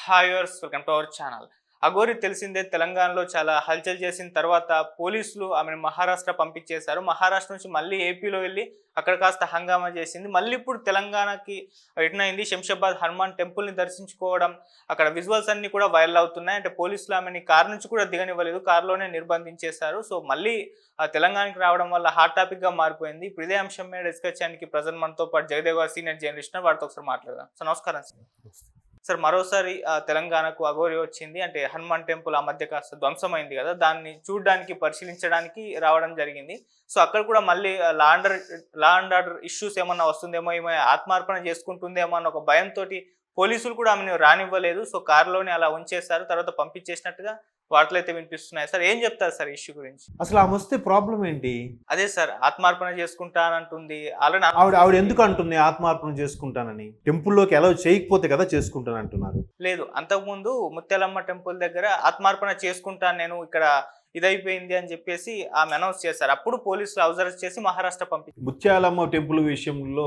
Hi viewers welcome to our channel. Aghori తెలిసిందే తెలంగాణలో చాలా హల్చల్ చేసిన తర్వాత పోలీసులు ఆమెను మహారాష్ట్ర పంపించేశారు. మహారాష్ట్ర నుంచి మళ్ళీ ఏపీలో వెళ్ళి అక్కడ కాస్త హంగామా చేసింది. మళ్ళీ ఇప్పుడు తెలంగాణకి రిటర్న్ అయింది. శంషాబాద్ హనుమాన్ టెంపుల్ని దర్శించుకోవడం, అక్కడ విజువల్స్ అన్ని కూడా వైరల్ అవుతున్నాయి. అంటే పోలీసులు ఆమెని కారు నుంచి కూడా దిగనివ్వలేదు, కారులోనే నిర్బంధించేశారు. సో మళ్ళీ తెలంగాణకి రావడం వల్ల హాట్ టాపిక్గా మారిపోయింది. ఇప్పుడు ఇదే అంశం మీద డిస్కస్ చేయడానికి ప్రజెంట్ మనతో పాటు జయదేవ్ గారు సీనియర్ జర్నలిస్ట్, వారితో ఒకసారి మాట్లాడదాం. సో నమస్కారం సార్. మరోసారి తెలంగాణకు అఘోరి వచ్చింది. అంటే హనుమాన్ టెంపుల్ ఆ మధ్య కాస్త ధ్వంసమైంది కదా, దాన్ని చూడడానికి పరిశీలించడానికి రావడం జరిగింది. సో అక్కడ కూడా మళ్ళీ లా అండ్ ఆర్డర్ ఇష్యూస్ ఏమన్నా వస్తుందేమో, ఏమో ఆత్మార్పణ చేసుకుంటుందేమో అన్న ఒక భయంతో పోలీసులు కూడా ఆమెను రానివ్వలేదు. సో కారులోనే అలా ఉంచేశారు, తర్వాత పంపించేసినట్టుగా వార్తలు అయితే వినిపిస్తున్నాయి. సార్ ఏం చెప్తారు సార్ ఇష్యూ గురించి? అసలు ఆమె వస్తే ప్రాబ్లం ఏంటి? అదే సార్, ఆత్మార్పణ చేసుకుంటానంటుంది. ఆవిడ ఎందుకు అంటుంది ఆత్మార్పణ చేసుకుంటానని? టెంపుల్లోకి ఎలా చేయకపోతే కదా చేసుకుంటాను అంటున్నారు. లేదు, అంతకుముందు ముత్యాలమ్మ టెంపుల్ దగ్గర ఆత్మార్పణ చేసుకుంటాను నేను, ఇక్కడ ఇదైపోయింది అని చెప్పేసి ఆమె అనౌన్స్ చేశారు. అప్పుడు పోలీసులు అబ్జర్వ్ చేసి మహారాష్ట్ర పంపించారు. ముత్యాలమ్మ టెంపుల్ విషయంలో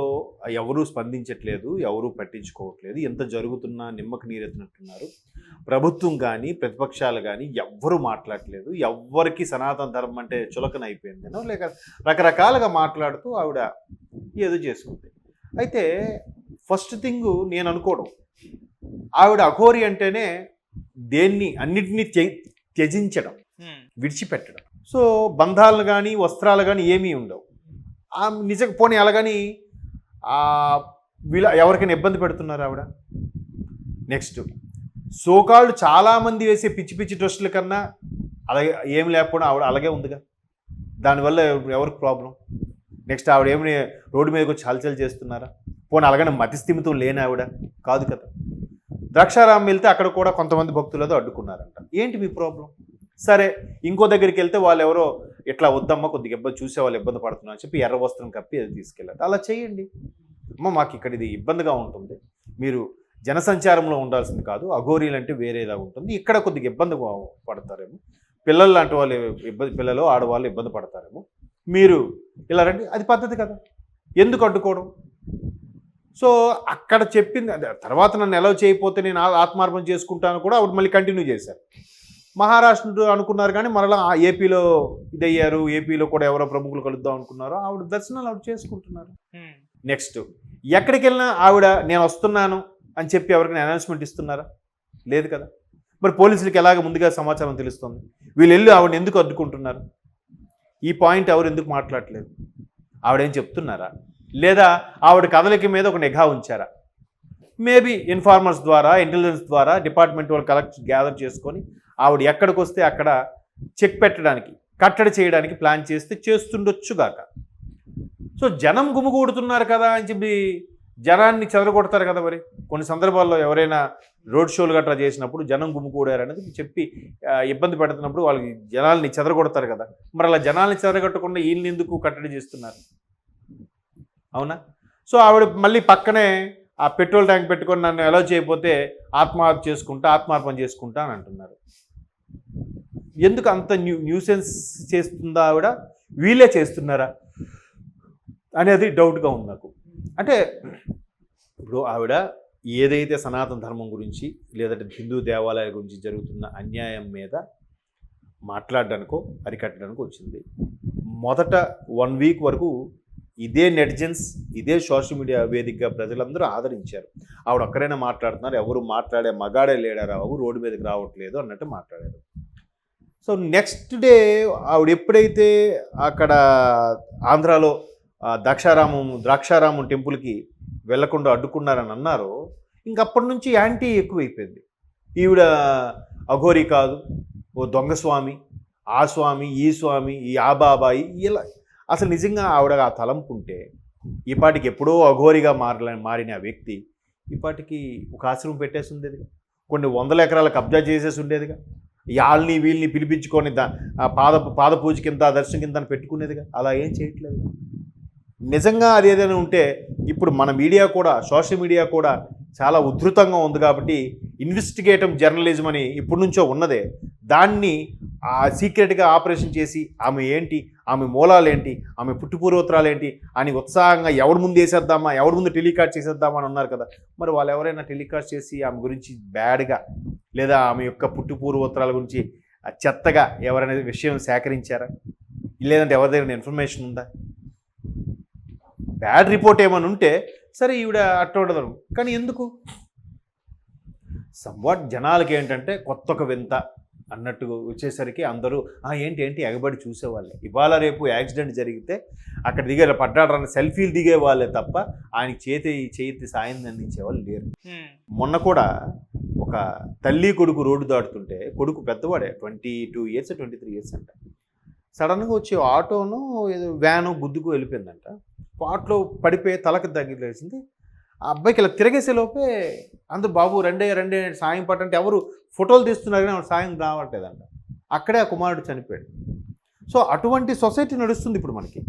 ఎవరూ స్పందించట్లేదు, ఎవరూ పట్టించుకోవట్లేదు. ఎంత జరుగుతున్నా నిమ్మకు నీరెత్తినట్టున్నారు. ప్రభుత్వం కానీ ప్రతిపక్షాలు కానీ ఎవ్వరూ మాట్లాడట్లేదు. ఎవ్వరికి సనాతన ధర్మం అంటే చులకన అయిపోయిందనో లేక రకరకాలుగా మాట్లాడుతూ ఆవిడ ఏదో చేసుకుంది. అయితే ఫస్ట్ థింగ్ నేను అనుకోవడం, ఆవిడ అఘోరి అంటేనే అన్నిటినీ త్యజించడం, విడిచిపెట్టడం. సో బంధాలు కానీ వస్త్రాలు కానీ ఏమీ ఉండవు. నిజంగా పోనీ అలాగని వీళ్ళ ఎవరికైనా ఇబ్బంది పెడుతున్నారు ఆవిడ. నెక్స్ట్ సోకాళ్ళు చాలామంది వేసే పిచ్చి పిచ్చి డ్రెస్సుల కన్నా అలాగే ఏం లేకపోవడం ఆవిడ అలాగే ఉందిగా, దానివల్ల ఎవరికి ప్రాబ్లం? నెక్స్ట్ ఆవిడ ఏమి రోడ్డు మీదకి వచ్చి హల్చల్ చేస్తున్నారా? పోనీ అలాగనే మతిస్థిమితం లేని ఆవిడ కాదు కదా. ద్రాక్షారామం వెళ్తే అక్కడ కూడా కొంతమంది భక్తులతో అడ్డుకున్నారంట. ఏంటి మీ ప్రాబ్లం? సరే, ఇంకో దగ్గరికి వెళ్తే వాళ్ళు ఎవరో ఇట్లా వద్దమ్మా కొద్దిగా ఇబ్బంది చూసే వాళ్ళు ఇబ్బంది పడుతున్నారు అని చెప్పి ఎర్ర వస్త్రం కప్పి అది తీసుకెళ్ళారు. అలా చేయండి అమ్మ, మాకు ఇక్కడ ఇది ఇబ్బందిగా ఉంటుంది, మీరు జనసంచారంలో ఉండాల్సింది కాదు, అఘోరీలు అంటే వేరేలా ఉంటుంది, ఇక్కడ కొద్దిగా ఇబ్బంది పడతారేమో, పిల్లలు లాంటి వాళ్ళు పిల్లలు ఆడవాళ్ళు ఇబ్బంది పడతారేమో, మీరు ఇలా రండి. అది పద్ధతి కదా, ఎందుకు అడ్డుకోవడం? సో అక్కడ చెప్పింది. తర్వాత నన్ను ఎలా చేయకపోతే నేను ఆత్మార్పణ చేసుకుంటాను కూడా ఆవిడ మళ్ళీ కంటిన్యూ చేశారు. మహారాష్ట్ర అనుకున్నారు కానీ మరలా ఏపీలో ఇదయ్యారు. ఏపీలో కూడా ఎవరో ప్రముఖులు కలుద్దాం అనుకున్నారు. ఆవిడ దర్శనాలు ఆవిడ చేసుకుంటున్నారు. నెక్స్ట్ ఎక్కడికి వెళ్ళినా ఆవిడ నేను వస్తున్నాను అని చెప్పి ఎవరికైనా అనౌన్స్మెంట్ ఇస్తున్నారా? లేదు కదా. మరి పోలీసులకి ఎలాగ ముందుగా సమాచారం తెలుస్తుంది? వీళ్ళు వెళ్ళి ఆవిడని ఎందుకు అడ్డుకుంటున్నారు? ఈ పాయింట్ ఎవరు ఎందుకు మాట్లాడలేదు? ఆవిడేం చెప్తున్నారా? లేదా ఆవిడ కథలకి మీద ఒక నిఘా ఉంచారా? మేబీ ఇన్ఫార్మర్స్ ద్వారా, ఇంటెలిజెన్స్ ద్వారా డిపార్ట్మెంట్ వాళ్ళు గ్యాదర్ చేసుకొని ఆవిడ ఎక్కడికి వస్తే అక్కడ చెక్ పెట్టడానికి, కట్టడి చేయడానికి ప్లాన్ చేస్తే చేస్తుండొచ్చుగాక. సో జనం గుమిగూడుతున్నారు కదా అని చెప్పి జనాన్ని చెదరగొడతారు కదా. మరి కొన్ని సందర్భాల్లో ఎవరైనా రోడ్ షోలు గట్రా చేసినప్పుడు జనం గుమిగూడారు అనేది చెప్పి ఇబ్బంది పెడుతున్నప్పుడు వాళ్ళకి జనాల్ని చెదరగొడతారు కదా. మరి అలా జనాల్ని చెదరగొట్టకుండా వీళ్ళని ఎందుకు కట్టడి చేస్తున్నారు? అవునా? సో ఆవిడ మళ్ళీ పక్కనే ఆ పెట్రోల్ ట్యాంక్ పెట్టుకొని నన్ను ఎలా చేయకపోతే ఆత్మార్పణ చేసుకుంటా అని అంటున్నారు. ఎందుకు అంత న్యూసెన్స్ చేస్తుందా ఆవిడ? వీళ్ళే చేస్తున్నారా అనేది డౌట్గా ఉంది నాకు. అంటే ఇప్పుడు ఆవిడ ఏదైతే సనాతన ధర్మం గురించి లేదంటే హిందూ దేవాలయాల గురించి జరుగుతున్న అన్యాయం మీద మాట్లాడడానికో అరికట్టడానికో వచ్చింది. మొదట 1 వీక్ వరకు ఇదే నెటిజన్స్, ఇదే సోషల్ మీడియా వేదికగా ప్రజలందరూ ఆదరించారు. ఆవిడ ఒక్కరైనా మాట్లాడుతున్నారు, ఎవరు మాట్లాడే మగాడే లేడారా బాబు, రోడ్డు మీదకి రావట్లేదు అన్నట్టు మాట్లాడారు. సో నెక్స్ట్ డే ఆవిడ ఎప్పుడైతే అక్కడ ఆంధ్రాలో ద్రాక్షారామం టెంపుల్కి వెళ్లకుండా అడ్డుకున్నారని అన్నారో, ఇంకప్పటి నుంచి యాంటీ ఎక్కువైపోయింది. ఈవిడ అఘోరి కాదు, ఓ దొంగ స్వామి, ఆ స్వామి, ఈ స్వామి, ఈ ఆ బాబాయి, ఇలా. అసలు నిజంగా ఆవిడ ఆ తలంపుంటే ఈపాటికి ఎప్పుడో అఘోరిగా మారిన ఆ వ్యక్తి ఈపాటికి ఒక ఆశ్రమం పెట్టేసి ఉండేదిగా, కొన్ని 100 ఎకరాల కబ్జా చేసేసి ఉండేదిగా, వాళ్ళని వీళ్ళని పిలిపించుకొని పాద పూజ కింద, దర్శనం కింద పెట్టుకునేదిగా. అలా ఏం చేయట్లేదు. నిజంగా అది ఏదైనా ఉంటే ఇప్పుడు మన మీడియా కూడా, సోషల్ మీడియా కూడా చాలా ఉధృతంగా ఉంది కాబట్టి ఇన్వెస్టిగేటివ్ జర్నలిజం అని ఇప్పటి నుంచో ఉన్నదే, దాన్ని ఆ సీక్రెట్గా ఆపరేషన్ చేసి ఆమె ఏంటి, ఆమె మూలాలు ఏంటి, ఆమె పుట్టుపూర్వోత్తరాలు ఏంటి అని ఉత్సాహంగా ఎవరి ముందు వేసేద్దామా, ఎవరి ముందు టెలికాస్ట్ చేసేద్దామా అని అన్నారు కదా. మరి వాళ్ళు ఎవరైనా టెలికాస్ట్ చేసి ఆమె గురించి బ్యాడ్గా లేదా ఆమె యొక్క పుట్టుపూర్వోత్తరాల గురించి చెత్తగా ఎవరైనా విషయం సేకరించారా, లేదంటే ఎవరి దగ్గర ఇన్ఫర్మేషన్ ఉందా? బ్యాడ్ రిపోర్ట్ ఏమైనా ఉంటే సరే ఈవిడ అట్ట ఉండదు. కానీ ఎందుకు సంవాట్ జనాలకి ఏంటంటే కొత్త ఒక వింత అన్నట్టు వచ్చేసరికి అందరూ ఏంటి ఏంటి ఎగబడి చూసేవాళ్ళే. ఇవాళ రేపు యాక్సిడెంట్ జరిగితే అక్కడ దిగే పడ్డాడన్న సెల్ఫీలు దిగే వాళ్ళే తప్ప ఆయనకి చేతి సాయం అందించేవాళ్ళు లేరు. మొన్న కూడా ఒక తల్లి కొడుకు రోడ్డు దాటుతుంటే, కొడుకు పెద్దవాడే 22 years 23 years అంట, సడన్గా వచ్చి ఆటోను ఏదో వ్యాను గుద్దుకు వెళ్ళిపోయిందంట. పాటలో పడిపోయి తలకు తగిలేసింది. ఆ అబ్బాయికి ఇలా తిరగేసే లోపే అందరూ బాబు రండే రండే సాయం పట్టంటే ఎవరు ఫోటోలు తీస్తున్నారు కానీ సాయం రావట్లేదంట. అక్కడే ఆ కుమారుడు చనిపోయాడు. సో అటువంటి సొసైటీ నడుస్తుంది ఇప్పుడు మనకి.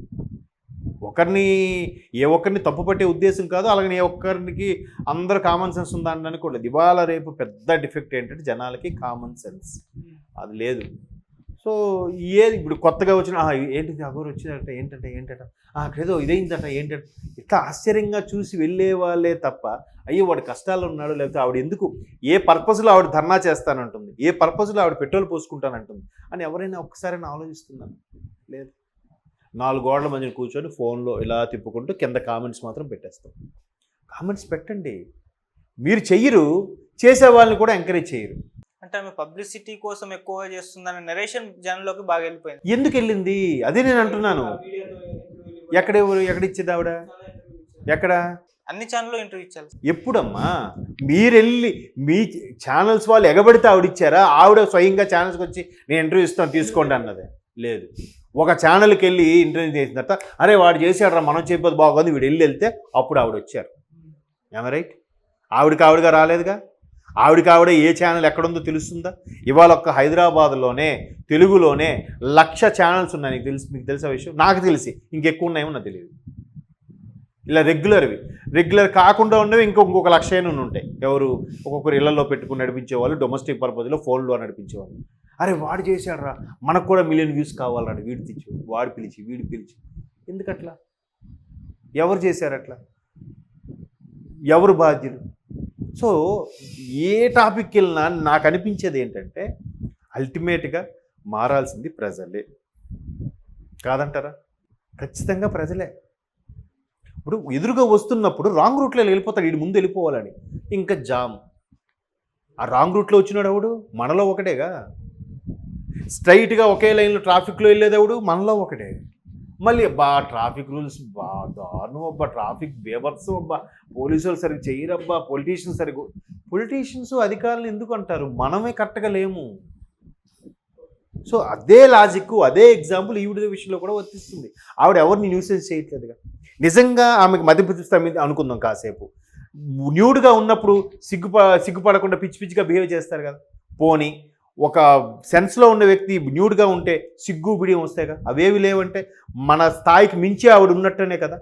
ఏ ఒక్కరిని తప్పుపట్టే ఉద్దేశం కాదు, అలాగని ఏ ఒక్కరికి అందరూ కామన్ సెన్స్ ఉందా అని అనుకోలేదు. ఇవాళ రేపు పెద్ద డిఫెక్ట్ ఏంటంటే జనాలకి కామన్ సెన్స్ అది లేదు. సో ఇప్పుడు కొత్తగా వచ్చిన ఏంటిది అగోరు వచ్చిందట, ఏంటంటే అక్కడేదో ఇదైందట ఏంటంటే ఇట్లా ఆశ్చర్యంగా చూసి వెళ్ళే వాళ్ళే తప్ప అయ్యో వాడు కష్టాలు ఉన్నాడు, లేకపోతే ఆవిడ ఎందుకు ఏ పర్పస్లో ఆవిడ ధర్నా చేస్తానంటుంది, ఏ పర్పస్లో ఆవిడ పెట్రోల్ పోసుకుంటానంటుంది అని ఎవరైనా ఒక్కసారైనా ఆలోచిస్తున్నాను? లేదు. 4 గోడల మధ్య కూర్చొని ఫోన్లో ఇలా తిప్పుకుంటూ కింద కామెంట్స్ మాత్రం పెట్టేస్తాం. కామెంట్స్ పెట్టండి, మీరు చెయ్యరు, చేసే వాళ్ళని కూడా ఎంకరేజ్ చేయరు. అంటే ఆమె పబ్లిసిటీ కోసం ఎక్కువగా చేస్తుందన్న నరేషన్ జనంలోకి బాగా వెళ్ళిపోయింది. ఎందుకు వెళ్ళింది అదే నేను అంటున్నాను. ఎక్కడిచ్చింది ఆవిడ? ఎక్కడ? అన్ని ఛానల్లో ఇంటర్వ్యూ ఇచ్చారు. ఎప్పుడమ్మా మీరెళ్ళి మీ ఛానల్స్ వాళ్ళు ఎగబడితే ఆవిడిచ్చారా? ఆవిడ స్వయంగా ఛానల్స్కి వచ్చి నేను ఇంటర్వ్యూ ఇస్తాను తీసుకోండి అన్నదే లేదు. ఒక ఛానల్కి వెళ్ళి ఇంటర్వ్యూ చేసిన తర్వాత అరే వాడు చేశాడరా మనం చేయకపోతే బాగుంది వీడు వెళ్తే అప్పుడు ఆవిడ వచ్చారు. రైట్? ఆవిడగా రాలేదుగా. ఆవిడే ఏ ఛానల్ ఎక్కడుందో తెలుస్తుందా? ఇవాళ ఒక్క హైదరాబాద్లోనే తెలుగులోనే 1,00,000 ఛానల్స్ ఉన్నాయి. మీకు తెలిసే విషయం? నాకు తెలిసి ఇంకెక్కువ ఉన్నాయేమో నాకు తెలియదు. ఇలా రెగ్యులర్ కాకుండా ఉన్నవి ఇంకొక 1,00,000 ఉంటాయి. ఎవరు ఒక్కొక్కరు ఇళ్లలో పెట్టుకుని నడిపించేవాళ్ళు, డొమెస్టిక్ పర్పస్లో ఫోన్లో నడిపించేవాళ్ళు. అరే వాడు చేశాడరా మనకు కూడా 1 million views కావాలని వీడు తెచ్చు, వీడు పిలిచి ఎందుకట్లా? ఎవరు చేశారు అట్లా? ఎవరు బాధ్యులు? సో ఏ టాపిక్ వెళ్ళినా నాకు అనిపించేది ఏంటంటే అల్టిమేట్గా మారాల్సింది ప్రజలే కాదంటారా? ఖచ్చితంగా ప్రజలే. ఇప్పుడు ఎదురుగా వస్తున్నప్పుడు రాంగ్ రూట్లో వెళ్ళిపోతాడు, వీడి ముందు వెళ్ళిపోవాలని ఇంకా జామ్. ఆ రాంగ్ రూట్లో వచ్చినాడు ఎవడు? మనలో ఒకటేగా. స్ట్రైట్గా ఒకే లైన్లో ట్రాఫిక్లో వెళ్ళేదెవడు? మనలో ఒకటే. మళ్ళీ ట్రాఫిక్ రూల్స్ దారుణం అబ్బా, ట్రాఫిక్ బేబత్సం అబ్బా, పోలీసులు సరిగ్గా చేయరబ్బా, పొలిటీషియన్స్ అధికారులు ఎందుకు అంటారు? మనమే కరెక్ట్గా లేము. సో అదే లాజిక్, అదే ఎగ్జాంపుల్ ఈవిడ విషయంలో కూడా వర్తిస్తుంది. ఆవిడ ఎవరిని న్యూసెన్స్ చేయట్లేదుగా. నిజంగా ఆమెకు మధ్యప్రదేశ్ మీద అనుకుందాం కాసేపు, న్యూడ్గా ఉన్నప్పుడు సిగ్గుపడకుండా పిచ్చిగా బిహేవ్ చేస్తారు కదా. పోనీ ఒక సెన్స్లో ఉన్న వ్యక్తి న్యూడ్గా ఉంటే సిగ్గు బిడియం వస్తాయిగా. అవేవి లేవంటే మన స్థాయికి మించి ఆవిడ ఉన్నట్టనే కదా.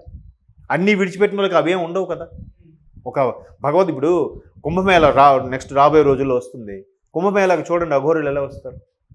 అన్నీ విడిచిపెట్టిన వాళ్ళకి అవేం ఉండవు కదా. ఒక ఇప్పుడు కుంభమేళ నెక్స్ట్ రాబోయే రోజుల్లో వస్తుంది. కుంభమేళకు చూడండి అఘోరులు ఎలా వస్తారు.